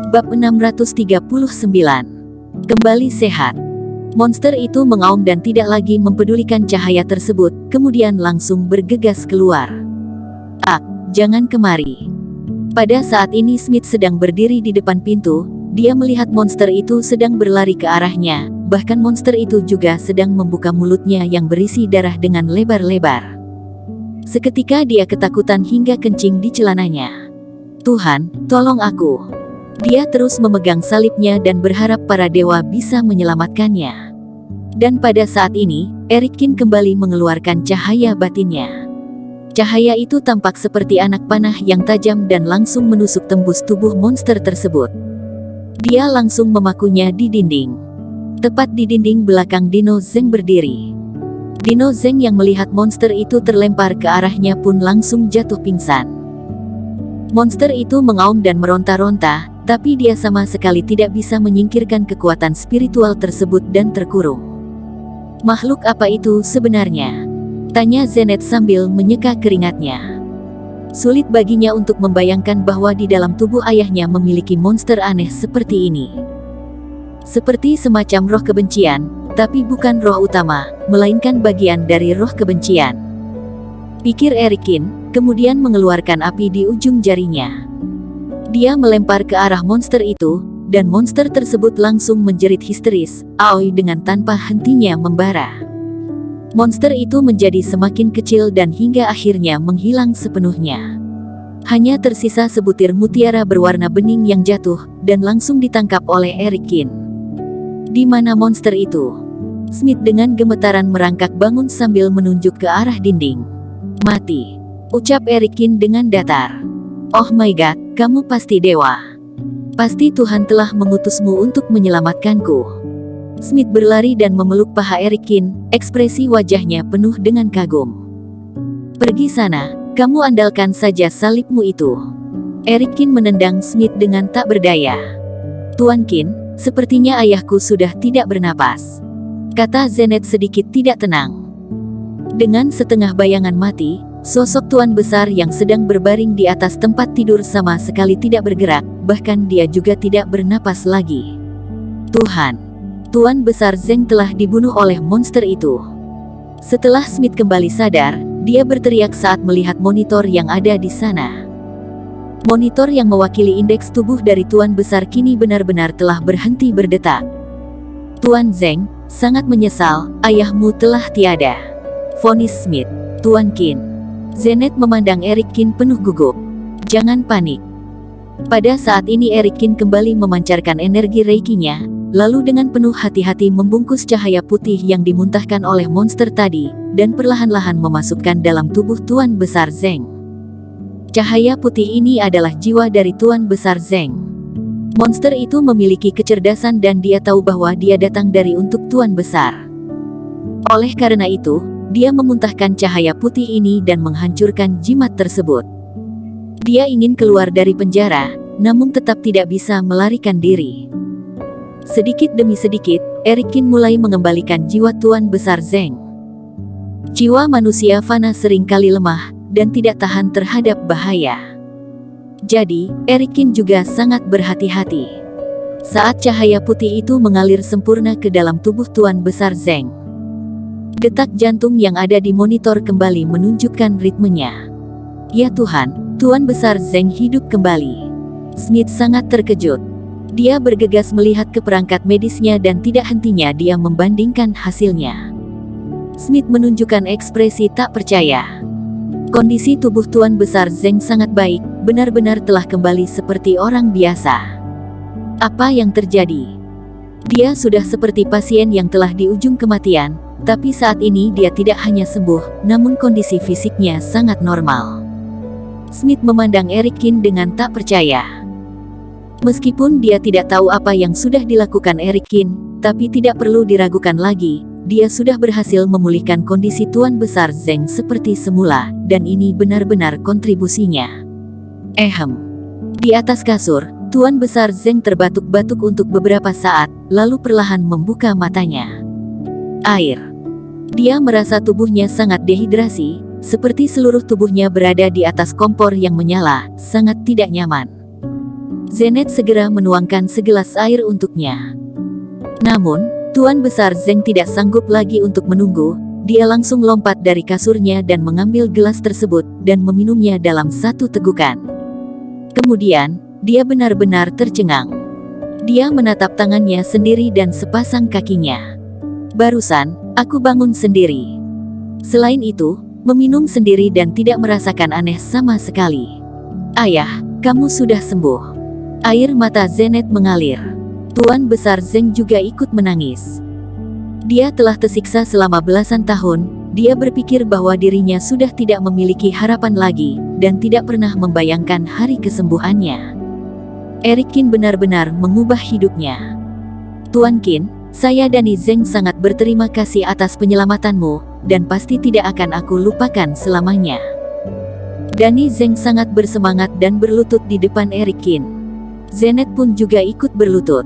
Bab 639. Kembali sehat. Monster itu mengaum dan tidak lagi mempedulikan cahaya tersebut, kemudian langsung bergegas keluar. "Ah, jangan kemari." Pada saat ini Smith sedang berdiri di depan pintu. Dia melihat monster itu sedang berlari ke arahnya. Bahkan monster itu juga sedang membuka mulutnya yang berisi darah dengan lebar-lebar. Seketika dia ketakutan hingga kencing di celananya. "Tuhan, tolong aku." Dia terus memegang salibnya dan berharap para dewa bisa menyelamatkannya. Dan pada saat ini, Erikin kembali mengeluarkan cahaya batinnya. Cahaya itu tampak seperti anak panah yang tajam dan langsung menusuk tembus tubuh monster tersebut. Dia langsung memakunya di dinding. Tepat di dinding belakang Dino Zeng berdiri. Dino Zeng yang melihat monster itu terlempar ke arahnya pun langsung jatuh pingsan. Monster itu mengaum dan meronta-ronta, tapi dia sama sekali tidak bisa menyingkirkan kekuatan spiritual tersebut dan terkurung. "Makhluk apa itu sebenarnya?" tanya Zenet sambil menyeka keringatnya. Sulit baginya untuk membayangkan bahwa di dalam tubuh ayahnya memiliki monster aneh seperti ini. Seperti semacam roh kebencian, tapi bukan roh utama, melainkan bagian dari roh kebencian. Pikir Erikin, kemudian mengeluarkan api di ujung jarinya. Dia melempar ke arah monster itu, dan monster tersebut langsung menjerit histeris, "Aoi!" dengan tanpa hentinya membara. Monster itu menjadi semakin kecil dan hingga akhirnya menghilang sepenuhnya. Hanya tersisa sebutir mutiara berwarna bening yang jatuh, dan langsung ditangkap oleh Erikin. "Di mana monster itu?" Smith dengan gemetaran merangkak bangun sambil menunjuk ke arah dinding. "Mati," ucap Erikin dengan datar. "Oh my god, kamu pasti dewa. Pasti Tuhan telah mengutusmu untuk menyelamatkanku." Smith berlari dan memeluk paha Erikin, ekspresi wajahnya penuh dengan kagum. "Pergi sana, kamu andalkan saja salibmu itu." Erikin menendang Smith dengan tak berdaya. "Tuan Qin, sepertinya ayahku sudah tidak bernapas," kata Zenet sedikit tidak tenang. Dengan setengah bayangan mati, sosok Tuan Besar yang sedang berbaring di atas tempat tidur sama sekali tidak bergerak, bahkan dia juga tidak bernapas lagi. Tuan Besar Zeng telah dibunuh oleh monster itu." Setelah Smith kembali sadar, dia berteriak saat melihat monitor yang ada di sana. Monitor yang mewakili indeks tubuh dari Tuan Besar kini benar-benar telah berhenti berdetak. "Tuan Zeng, sangat menyesal, ayahmu telah tiada," vonis Smith. "Tuan Qin." Zenet memandang Erikin penuh gugup. "Jangan panik." Pada saat ini Erikin kembali memancarkan energi reikinya, lalu dengan penuh hati-hati membungkus cahaya putih yang dimuntahkan oleh monster tadi, dan perlahan-lahan memasukkan dalam tubuh Tuan Besar Zeng. Cahaya putih ini adalah jiwa dari Tuan Besar Zeng. Monster itu memiliki kecerdasan dan dia tahu bahwa dia datang dari untuk Tuan Besar. Oleh karena itu, dia memuntahkan cahaya putih ini dan menghancurkan jimat tersebut. Dia ingin keluar dari penjara, namun tetap tidak bisa melarikan diri. Sedikit demi sedikit, Erikin mulai mengembalikan jiwa Tuan Besar Zeng. Jiwa manusia fana seringkali lemah, dan tidak tahan terhadap bahaya. Jadi, Erikin juga sangat berhati-hati. Saat cahaya putih itu mengalir sempurna ke dalam tubuh Tuan Besar Zeng, detak jantung yang ada di monitor kembali menunjukkan ritmenya. "Ya Tuhan, Tuan Besar Zeng hidup kembali." Smith sangat terkejut. Dia bergegas melihat ke perangkat medisnya dan tidak hentinya dia membandingkan hasilnya. Smith menunjukkan ekspresi tak percaya. Kondisi tubuh Tuan Besar Zeng sangat baik, benar-benar telah kembali seperti orang biasa. Apa yang terjadi? Dia sudah seperti pasien yang telah di ujung kematian, tapi saat ini dia tidak hanya sembuh, namun kondisi fisiknya sangat normal. Smith memandang Erikin dengan tak percaya. Meskipun dia tidak tahu apa yang sudah dilakukan Erikin, tapi tidak perlu diragukan lagi, dia sudah berhasil memulihkan kondisi Tuan Besar Zeng seperti semula, dan ini benar-benar kontribusinya. Di atas kasur, Tuan Besar Zeng terbatuk-batuk untuk beberapa saat, lalu perlahan membuka matanya. Air. Dia merasa tubuhnya sangat dehidrasi, seperti seluruh tubuhnya berada di atas kompor yang menyala, sangat tidak nyaman. Zenet segera menuangkan segelas air untuknya. Namun, Tuan Besar Zeng tidak sanggup lagi untuk menunggu. Dia langsung lompat dari kasurnya dan mengambil gelas tersebut dan meminumnya dalam satu tegukan. Kemudian, dia benar-benar tercengang. Dia menatap tangannya sendiri dan sepasang kakinya. Barusan, aku bangun sendiri. Selain itu, meminum sendiri dan tidak merasakan aneh sama sekali. Ayah, kamu sudah sembuh. Air mata Zenet mengalir. Tuan Besar Zeng juga ikut menangis. Dia telah tersiksa selama belasan tahun. Dia berpikir bahwa dirinya sudah tidak memiliki harapan lagi dan tidak pernah membayangkan hari kesembuhannya. Eric Qin benar-benar mengubah hidupnya. Tuan Qin, saya dan Zeng sangat berterima kasih atas penyelamatanmu dan pasti tidak akan aku lupakan selamanya. Dani Zeng sangat bersemangat dan berlutut di depan Eric Qin. Zenet pun juga ikut berlutut.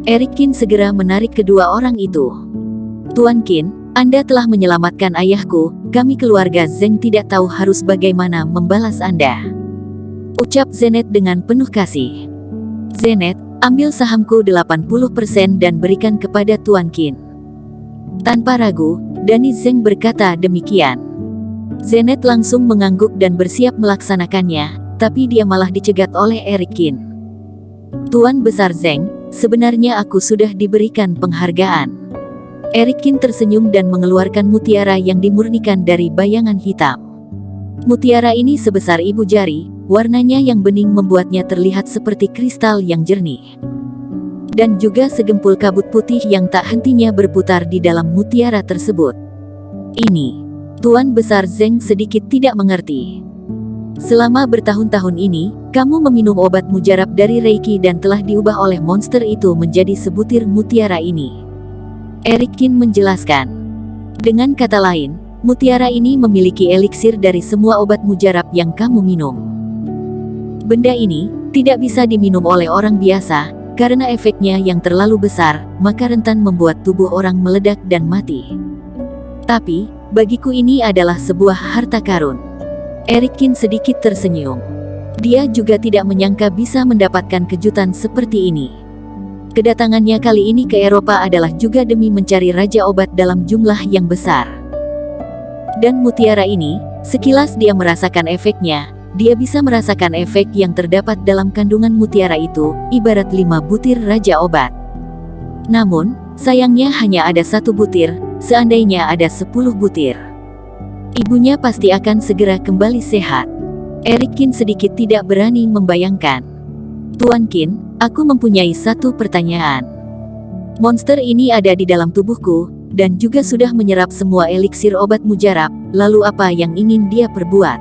Eric Qin segera menarik kedua orang itu. Tuan Qin, Anda telah menyelamatkan ayahku, kami keluarga Zeng tidak tahu harus bagaimana membalas Anda. Ucap Zenet dengan penuh kasih. Zenet, ambil sahamku 80% dan berikan kepada Tuan Qin. Tanpa ragu, Dani Zeng berkata demikian. Zenet langsung mengangguk dan bersiap melaksanakannya, tapi dia malah dicegat oleh Eric Qin. Tuan Besar Zeng, sebenarnya aku sudah diberikan penghargaan. Eric Qin tersenyum dan mengeluarkan mutiara yang dimurnikan dari bayangan hitam. Mutiara ini sebesar ibu jari, warnanya yang bening membuatnya terlihat seperti kristal yang jernih. Dan juga segempul kabut putih yang tak hentinya berputar di dalam mutiara tersebut. Ini, Tuan Besar Zeng sedikit tidak mengerti. Selama bertahun-tahun ini, kamu meminum obat mujarab dari Reiki dan telah diubah oleh monster itu menjadi sebutir mutiara ini. Eric Qin menjelaskan. Dengan kata lain, mutiara ini memiliki eliksir dari semua obat mujarab yang kamu minum. Benda ini tidak bisa diminum oleh orang biasa, karena efeknya yang terlalu besar, maka rentan membuat tubuh orang meledak dan mati. Tapi, bagiku ini adalah sebuah harta karun. Eric Qin sedikit tersenyum. Dia juga tidak menyangka bisa mendapatkan kejutan seperti ini. Kedatangannya kali ini ke Eropa adalah juga demi mencari raja obat dalam jumlah yang besar. Dan mutiara ini, sekilas dia merasakan efeknya. Dia bisa merasakan efek yang terdapat dalam kandungan mutiara itu, ibarat 5 butir raja obat. Namun, sayangnya hanya ada 1 butir, seandainya ada 10 butir. Ibunya pasti akan segera kembali sehat. Eric Qin sedikit tidak berani membayangkan. Tuan Qin, aku mempunyai satu pertanyaan. Monster ini ada di dalam tubuhku, dan juga sudah menyerap semua eliksir obat mujarab, lalu apa yang ingin dia perbuat?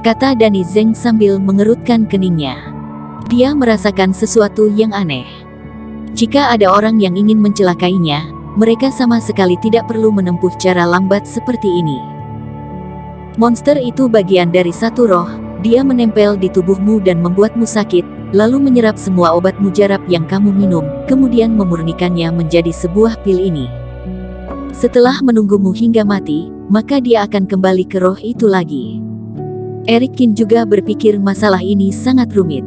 Kata Dani Zeng sambil mengerutkan keningnya. Dia merasakan sesuatu yang aneh. Jika ada orang yang ingin mencelakainya, mereka sama sekali tidak perlu menempuh cara lambat seperti ini. Monster itu bagian dari satu roh, dia menempel di tubuhmu dan membuatmu sakit, lalu menyerap semua obat mujarab yang kamu minum, kemudian memurnikannya menjadi sebuah pil ini. Setelah menunggumu hingga mati, maka dia akan kembali ke roh itu lagi. Eric Qin juga berpikir masalah ini sangat rumit.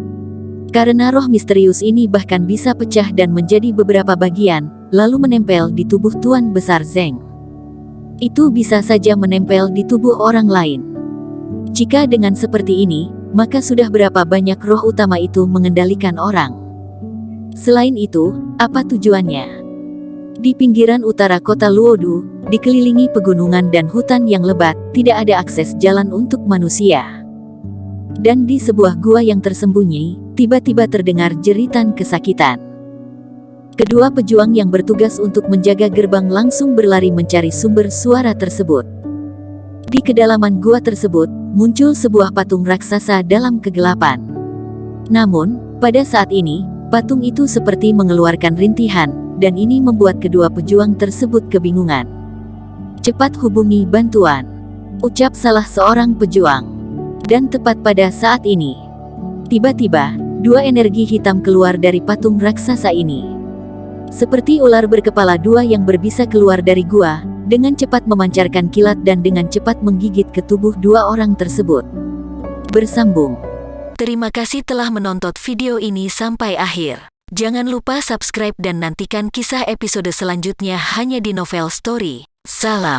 Karena roh misterius ini bahkan bisa pecah dan menjadi beberapa bagian, lalu menempel di tubuh Tuan Besar Zeng. Itu bisa saja menempel di tubuh orang lain. Jika dengan seperti ini, maka sudah berapa banyak roh utama itu mengendalikan orang. Selain itu, apa tujuannya? Di pinggiran utara kota Luodu, dikelilingi pegunungan dan hutan yang lebat, tidak ada akses jalan untuk manusia. Dan di sebuah gua yang tersembunyi, tiba-tiba terdengar jeritan kesakitan. Kedua pejuang yang bertugas untuk menjaga gerbang langsung berlari mencari sumber suara tersebut. Di kedalaman gua tersebut, muncul sebuah patung raksasa dalam kegelapan. Namun, pada saat ini, patung itu seperti mengeluarkan rintihan, dan ini membuat kedua pejuang tersebut kebingungan. Cepat hubungi bantuan, ucap salah seorang pejuang. Dan tepat pada saat ini, tiba-tiba, 2 energi hitam keluar dari patung raksasa ini. Seperti ular berkepala 2 yang berbisa keluar dari gua, dengan cepat memancarkan kilat dan dengan cepat menggigit ke tubuh 2 orang tersebut. Bersambung. Terima kasih telah menonton video ini sampai akhir. Jangan lupa subscribe dan nantikan kisah episode selanjutnya hanya di Novel Story. Salam.